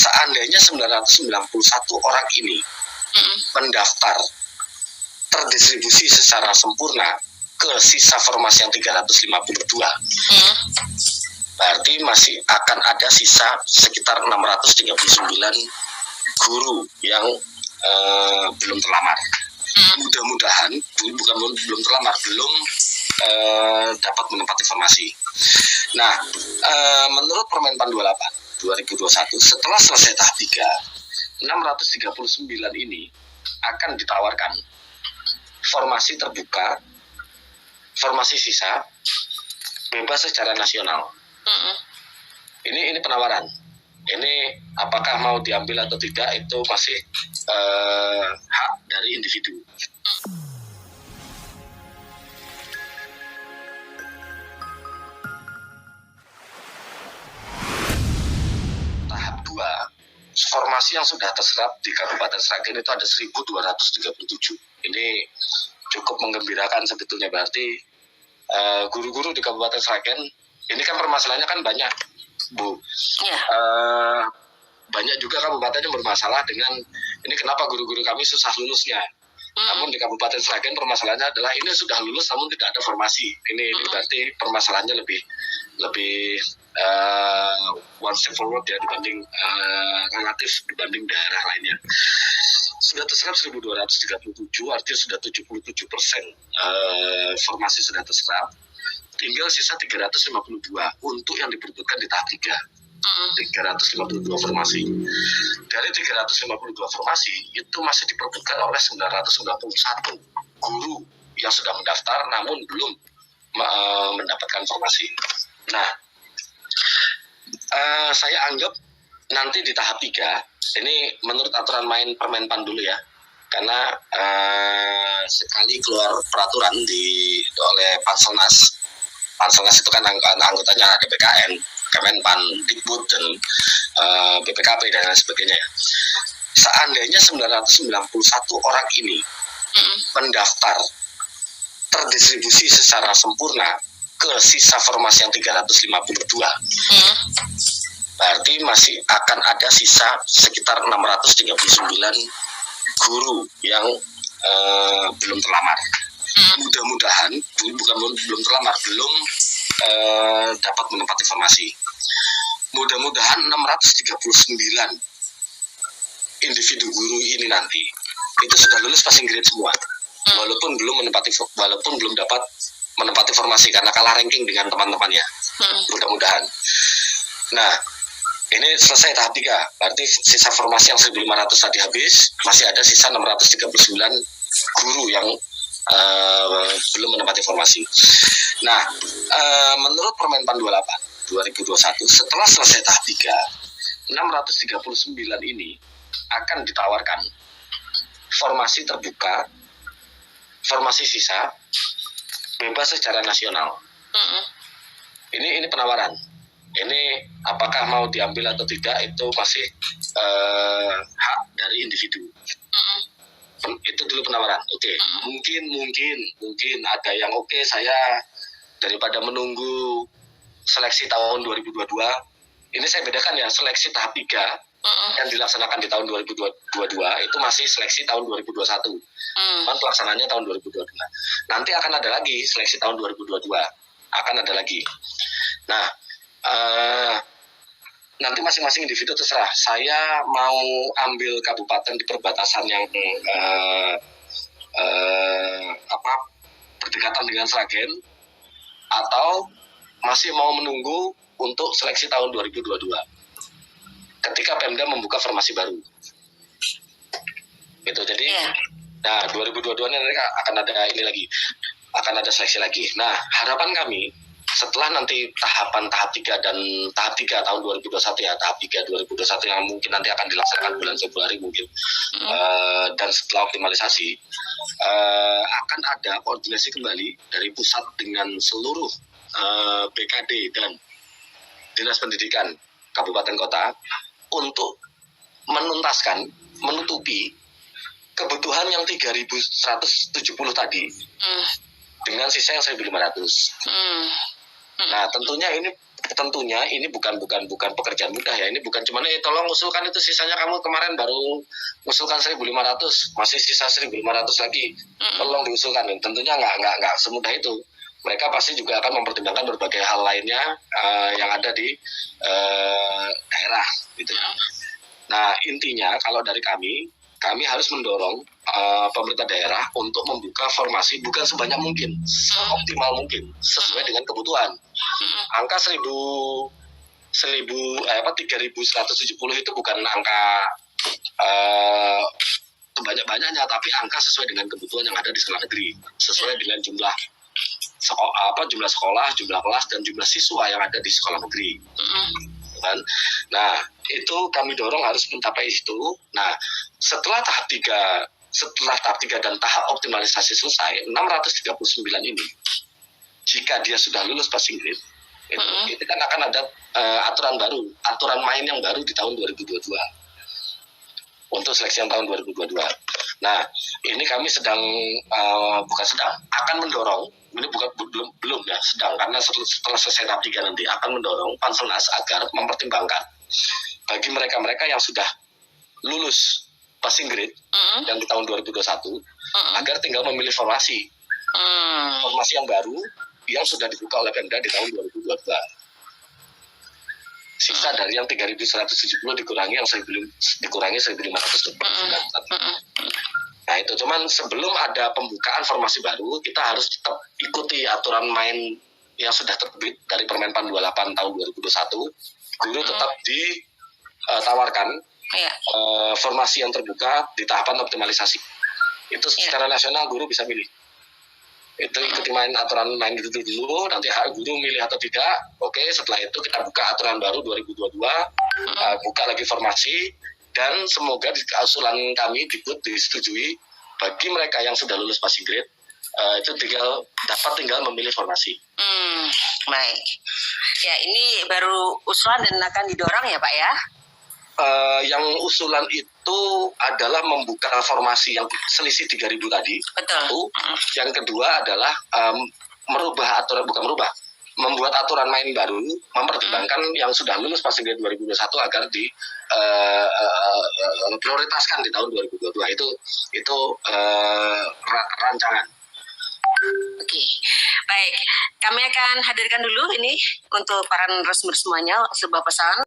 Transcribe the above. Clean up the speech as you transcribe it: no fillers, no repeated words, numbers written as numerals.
seandainya 991 orang ini mendaftar terdistribusi secara sempurna ke sisa formasi yang 352, berarti masih akan ada sisa sekitar 639 guru yang belum terlamar. Mudah-mudahan bukan belum terlamar, belum dapat menempati formasi. Nah, menurut Permenpan 28 2021, setelah selesai tahap 3, 639 ini akan ditawarkan formasi terbuka, formasi sisa, bebas secara nasional. Ini penawaran. Ini apakah mau diambil atau tidak itu masih hak dari individu. Tahap 2, formasi yang sudah terserap di Kabupaten Sragen itu ada 1.237. Ini cukup menggembirakan sebetulnya, berarti guru-guru di Kabupaten Sragen ini kan permasalahannya kan banyak, Bu. Banyak juga kabupaten yang bermasalah dengan ini, kenapa guru-guru kami susah lulusnya. Namun di Kabupaten Sragen permasalahannya adalah ini sudah lulus namun tidak ada formasi. Ini berarti permasalahannya lebih one step forward ya dibanding relatif dibanding daerah lainnya. Sudah terserap 1.237, artinya sudah 77% formasi sudah terserap. Tinggal sisa 352 untuk yang dibutuhkan di tahap 3. 352 formasi. Dari 352 formasi itu masih diperbutkan oleh 991 guru yang sudah mendaftar namun belum mendapatkan formasi. Nah, saya anggap nanti di tahap 3 ini menurut aturan main Permenpan dulu ya, karena sekali keluar peraturan oleh Panselnas itu kan anggotanya ada BKN, Kemenpan, Dikbud, dan BPKP dan lain sebagainya. Seandainya 991 orang ini mendaftar terdistribusi secara sempurna ke sisa formasi yang 352, berarti masih akan ada sisa sekitar 639 guru yang belum terlamar. Mudah-mudahan bukan belum terlamar, belum dapat menempati formasi. Mudah-mudahan 639 individu guru ini nanti itu sudah lulus passing grade semua, walaupun belum dapat menempati formasi karena kalah ranking dengan teman-temannya. Mudah-mudahan. Nah, ini selesai tahap 3, berarti sisa formasi yang 1.500 tadi habis, masih ada sisa 639 guru yang belum menempati formasi. Nah, menurut Permenpan 28 2021, setelah selesai tahap 3, 639 ini akan ditawarkan formasi terbuka, formasi sisa, bebas secara nasional. Ini penawaran. Ini apakah mau diambil atau tidak itu masih hak dari individu. Itu dulu penawaran. Oke. Mungkin ada yang saya daripada menunggu seleksi tahun 2022, ini saya bedakan ya, seleksi tahap 3 yang dilaksanakan di tahun 2022 itu masih seleksi tahun 2021. Kan pelaksanaannya tahun 2022. Nanti akan ada lagi seleksi tahun 2022. Akan ada lagi. Nah, nanti masing-masing individu terserah. Saya mau ambil kabupaten di perbatasan yang berdekatan dengan Sragen, atau masih mau menunggu untuk seleksi tahun 2022 ketika Pemda membuka formasi baru. Gitu. Jadi nah 2022 ini akan ada seleksi lagi. Nah, harapan kami setelah nanti tahap 3 dan tahap 3 tahun 2021 ya, tahap 3 2021 yang mungkin nanti akan dilaksanakan bulan Februari mungkin, dan setelah optimalisasi akan ada koordinasi kembali dari pusat dengan seluruh BKD dan Dinas Pendidikan Kabupaten Kota untuk menutupi kebutuhan yang 3.170 tadi dengan sisa yang 1.500. Nah, tentunya ini tentunya ini bukan pekerjaan mudah ya. Ini bukan cuma tolong usulkan itu, sisanya kamu kemarin baru usulkan 1.500, masih sisa 1.500 lagi, tolong diusulkan. Tentunya nggak semudah itu. Mereka pasti juga akan mempertimbangkan berbagai hal lainnya yang ada di daerah gitu. Nah, intinya kalau dari kami harus mendorong pemerintah daerah untuk membuka formasi bukan sebanyak mungkin, seoptimal mungkin, sesuai dengan kebutuhan. Angka 3.170 itu bukan angka sebanyak-banyaknya, tapi angka sesuai dengan kebutuhan yang ada di sekolah negeri, sesuai dengan jumlah sekolah, jumlah kelas, dan jumlah siswa yang ada di sekolah negeri. Kan? Nah, itu kami dorong harus mencapai itu. Nah, setelah tahap 3 dan tahap optimalisasi selesai, 639 ini, jika dia sudah lulus passing grade, itu kan akan ada aturan main yang baru di tahun 2022 untuk seleksi yang tahun 2022. Nah, ini kami akan mendorong, ini belum ya, sedang, karena setelah selesai tahap 3 nanti akan mendorong Panselnas agar mempertimbangkan bagi mereka-mereka yang sudah lulus passing grade yang di tahun 2021 agar tinggal memilih formasi yang baru yang sudah dibuka oleh Pemda di tahun 2022. Sisa dari yang 3.170 dikurangi 1.500. Nah, itu cuman sebelum ada pembukaan formasi baru, kita harus tetap ikuti aturan main yang sudah terbit dari Permen Pan 28 tahun 2021. Guru tetap ditawarkan formasi yang terbuka di tahapan optimalisasi. Itu secara nasional guru bisa milih. Itu ikuti aturan main itu dulu, nanti guru milih atau tidak. Oke, setelah itu kita buka aturan baru 2022, buka lagi formasi, dan semoga usulan kami disetujui bagi mereka yang sudah lulus passing grade, itu dapat tinggal memilih formasi. Baik. Ya, ini baru usulan dan akan didorong ya Pak ya? Yang usulan itu adalah membuka formasi yang selisih 3.000 tadi. Betul. Yang kedua adalah membuat aturan main baru, mempertimbangkan yang sudah lulus passing grade 2021 agar prioritaskan di tahun 2022. Itu rancangan. Oke, baik. Kami akan hadirkan dulu ini untuk para narasumber semuanya sebuah pesan.